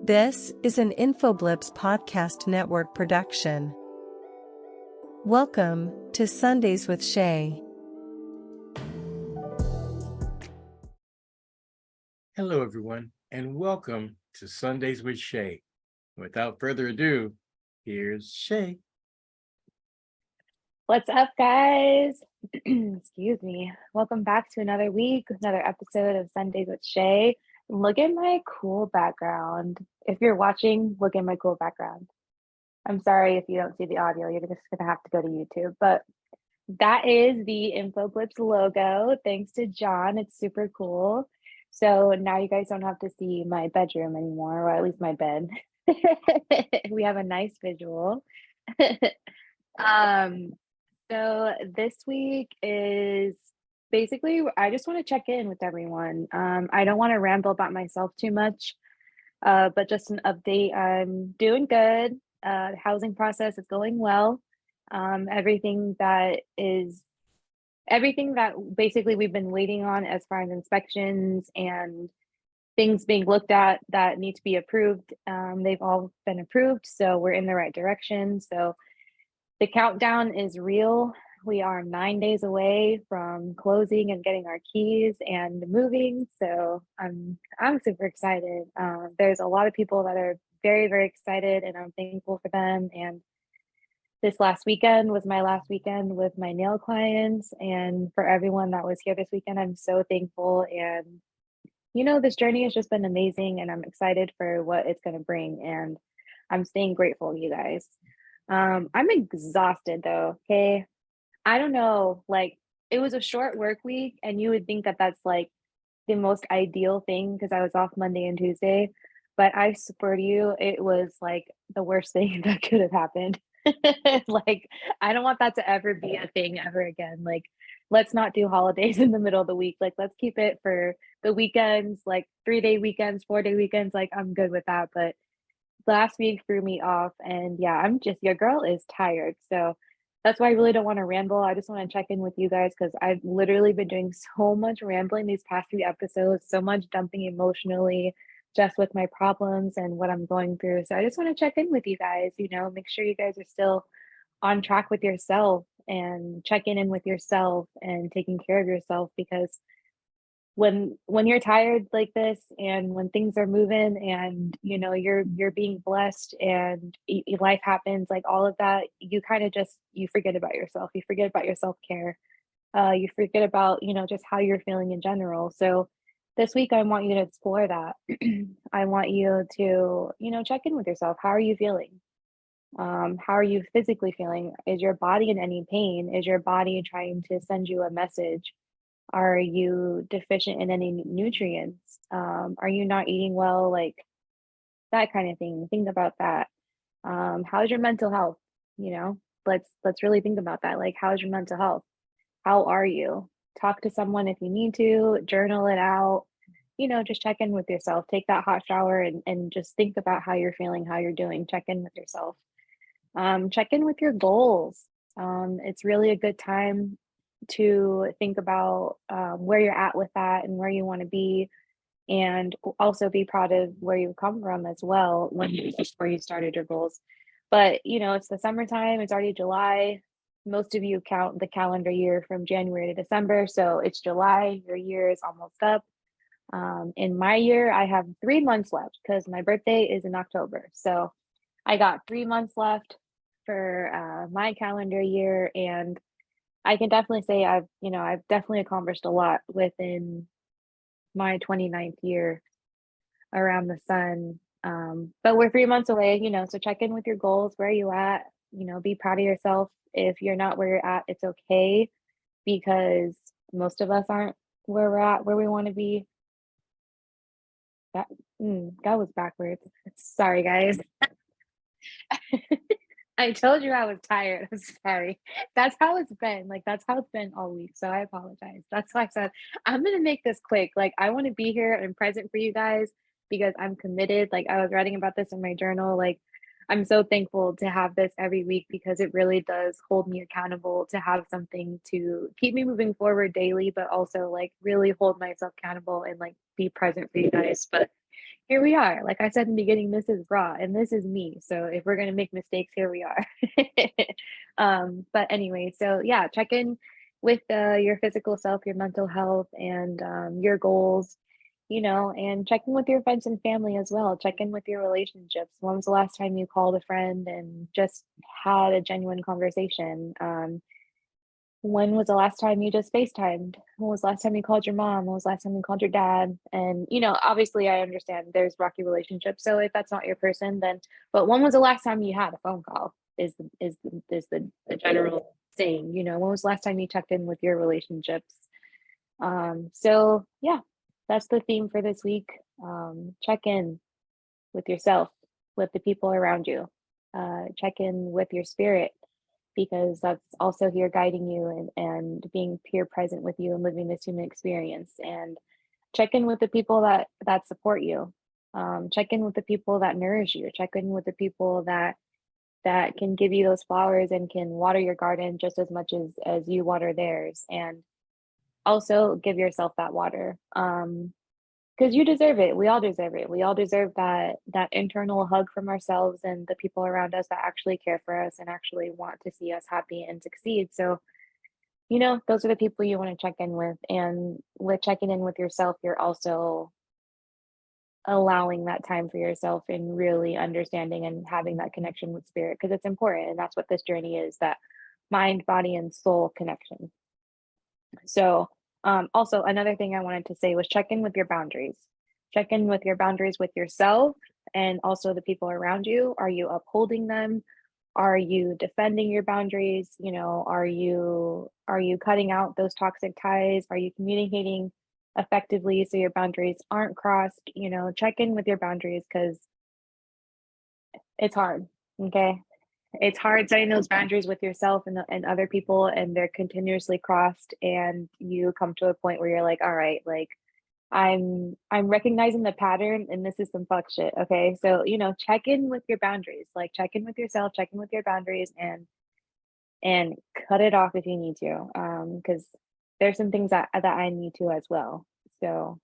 This is an InfoBlips podcast network production. Welcome to Sundays with Shai. Hello, everyone, and welcome to Sundays with Shai. Without further ado, here's Shai. What's up, guys? Excuse me. Welcome back to another week, another episode of Sundays with Shai. Look at my cool background. If you're watching, look at my cool background. I'm sorry if you don't see the audio, you're just going to have to go to YouTube. But that is the InfoBlips logo. Thanks to John. It's super cool. So now you guys don't have to see my bedroom anymore, or at least my bed. We have a nice visual. So this week is basically, I just want to check in with everyone. I don't want to ramble about myself too much, but just an update. I'm doing good. The housing process is going well. Everything that basically we've been waiting on as far as inspections and things being looked at that need to be approved, they've all been approved. So we're in the right direction. So the countdown is real. We are 9 days away from closing and getting our keys and moving. So I'm super excited. There's a lot of people that are very, very excited, and I'm thankful for them. And this last weekend was my last weekend with my nail clients, and for everyone that was here this weekend, I'm so thankful. And this journey has just been amazing, and I'm excited for what it's going to bring. And I'm staying grateful, you guys. I'm exhausted though. Okay. I don't know. It was a short work week, and you would think that that's like the most ideal thing because I was off Monday and Tuesday. But I swear to you, it was like the worst thing that could have happened. I don't want that to ever be a thing ever again. Let's not do holidays in the middle of the week. Let's keep it for the weekends, 3-day weekends, 4-day weekends. I'm good with that. But last week threw me off, and yeah, your girl is tired. So that's why I really don't want to ramble. I just want to check in with you guys because I've literally been doing so much rambling these past few episodes, so much dumping emotionally just with my problems and what I'm going through. So I just want to check in with you guys, make sure you guys are still on track with yourself and checking in with yourself and taking care of yourself, because when you're tired like this and when things are moving and you're being blessed and life happens, like all of that, you kind of just you forget about yourself, you forget about your self-care, you forget about just how you're feeling in general. So this week I want you to explore that. I want you to check in with yourself. How are you feeling? How are you physically feeling? Is your body in any pain? Is your body trying to send you a message? Are you deficient in any nutrients? Are you not eating well? That kind of thing. Think about that. How's your mental health? Let's really think about that. How's your mental health? How are you? Talk to someone if you need to, journal it out, just check in with yourself. Take that hot shower and just think about how you're feeling, how you're doing. Check in with yourself. Check in with your goals. It's really a good time to think about where you're at with that and where you want to be, and also be proud of where you've come from as well before you started your goals. But it's the summertime, it's already July. Most of you count the calendar year from January to December, so it's July, your year is almost up. In my year, I have 3 months left because my birthday is in October, so I got 3 months left for my calendar year, and I can definitely say I've definitely accomplished a lot within my 29th year around the sun. But we're 3 months away, so check in with your goals. Where are you at? Be proud of yourself. If you're not where you're at, it's okay, because most of us aren't where we're at, where we want to be. That was backwards. Sorry, guys. I told you I was tired. I'm sorry. That's how it's been. That's how it's been all week. So I apologize. That's why I said I'm gonna make this quick. I want to be here and present for you guys because I'm committed. I was writing about this in my journal. I'm so thankful to have this every week because it really does hold me accountable to have something to keep me moving forward daily, but also really hold myself accountable and be present for you guys. But here we are. Like I said in the beginning, this is raw and this is me. So if we're gonna make mistakes, here we are. But anyway, so yeah, check in with your physical self, your mental health, and your goals, and check in with your friends and family as well. Check in with your relationships. When was the last time you called a friend and just had a genuine conversation? When was the last time you just FaceTimed? When was the last time you called your mom? When was the last time you called your dad? And, obviously I understand there's rocky relationships. So if that's not your person, then, but when was the last time you had a phone call is the general saying, when was the last time you checked in with your relationships? So yeah, that's the theme for this week. Check in with yourself, with the people around you. Check in with your spirit because that's also here guiding you and being peer present with you and living this human experience. And check in with the people that support you. Check in with the people that nourish you. Check in with the people that can give you those flowers and can water your garden just as much as you water theirs. And also give yourself that water. Because you deserve it. We all deserve it. We all deserve that internal hug from ourselves and the people around us that actually care for us and actually want to see us happy and succeed. So, those are the people you want to check in with. And with checking in with yourself, you're also allowing that time for yourself and really understanding and having that connection with spirit because it's important. And that's what this journey is, that mind, body, and soul connection. So, also another thing I wanted to say was check in with your boundaries. Check in with your boundaries with yourself and also the people around you. Are you upholding them? Are you defending your boundaries? Are you cutting out those toxic ties? Are you communicating effectively so your boundaries aren't crossed? Check in with your boundaries because it's hard. Okay. It's hard setting those boundaries with yourself and other people, and they're continuously crossed, and you come to a point where you're like, all right, like I'm recognizing the pattern and this is some fuck shit. Okay. So, check in with your boundaries, like check in with yourself, check in with your boundaries and cut it off if you need to. Because there's some things that I need to as well. So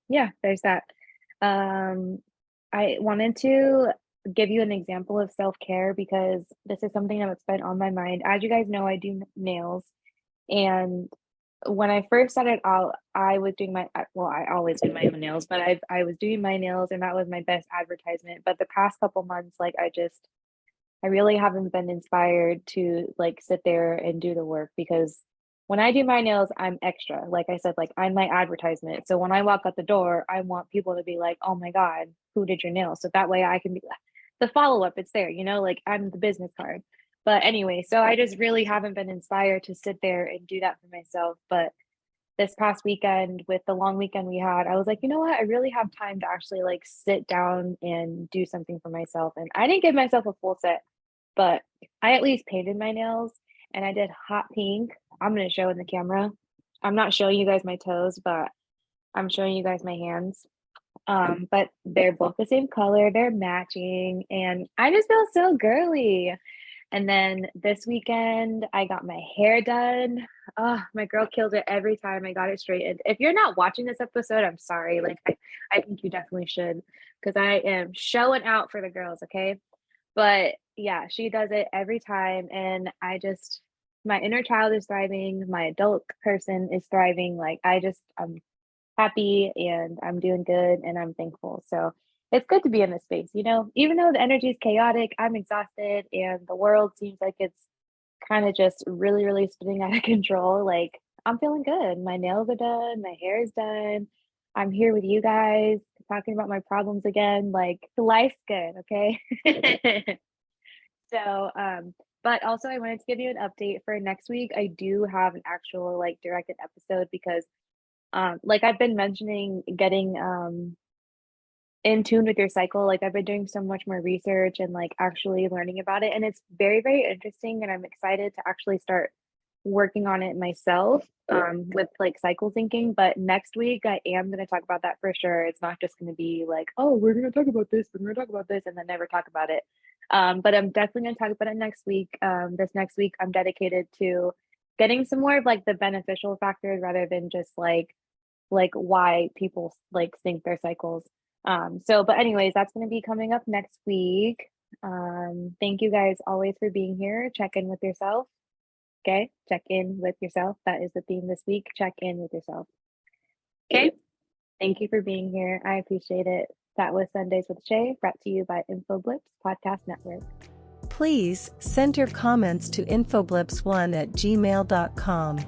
yeah, there's that. Um I wanted to give you an example of self-care because this is something that's been on my mind. As you guys know, I do nails. And when I first started out, I was doing well, I always do my own nails, but I was doing my nails and that was my best advertisement. But the past couple months, like I really haven't been inspired to like sit there and do the work because when I do my nails, I'm extra. Like I said, like I'm my advertisement. So when I walk out the door, I want people to be like, oh my God, who did your nails? So that way I can be the follow-up, it's there, like I'm the business card. But anyway, so I just really haven't been inspired to sit there and do that for myself. But this past weekend with the long weekend we had, I was like, you know what? I really have time to actually like sit down and do something for myself. And I didn't give myself a full set, but I at least painted my nails and I did hot pink. I'm going to show in the camera. I'm not showing you guys my toes, but I'm showing you guys my hands. But they're both the same color, they're matching, and I just feel so girly. And then this weekend, I got my hair done. Oh, my girl killed it every time I got it straightened. If you're not watching this episode, I'm sorry. Like, I think you definitely should because I am showing out for the girls, okay? But yeah, she does it every time. And my inner child is thriving. My adult person is thriving. Like, I'm happy and I'm doing good and I'm thankful. So it's good to be in this space, even though the energy is chaotic, I'm exhausted and the world seems like it's kind of just really, really spinning out of control. Like I'm feeling good. My nails are done, my hair is done. I'm here with you guys talking about my problems again. Like life's good, okay? So, but also I wanted to give you an update for next week. I do have an actual like directed episode because like I've been mentioning getting in tune with your cycle. Like I've been doing so much more research and like actually learning about it. And it's very, very interesting. And I'm excited to actually start working on it myself with like cycle syncing. But next week I am going to talk about that for sure. It's not just going to be like, oh, we're going to talk about this, we're going to talk about this, and then never talk about it. But I'm definitely going to talk about it next week. This next week I'm dedicated to getting some more of like the beneficial factors rather than just like why people like sync their cycles. But anyways, that's going to be coming up next week. Thank you guys always for being here. Check in with yourself. Okay, check in with yourself. That is the theme this week. Check in with yourself. Okay, thank you for being here. I appreciate it. That was Sundays with Shai, brought to you by InfoBlips Podcast Network. Please send your comments to infoblips1@gmail.com.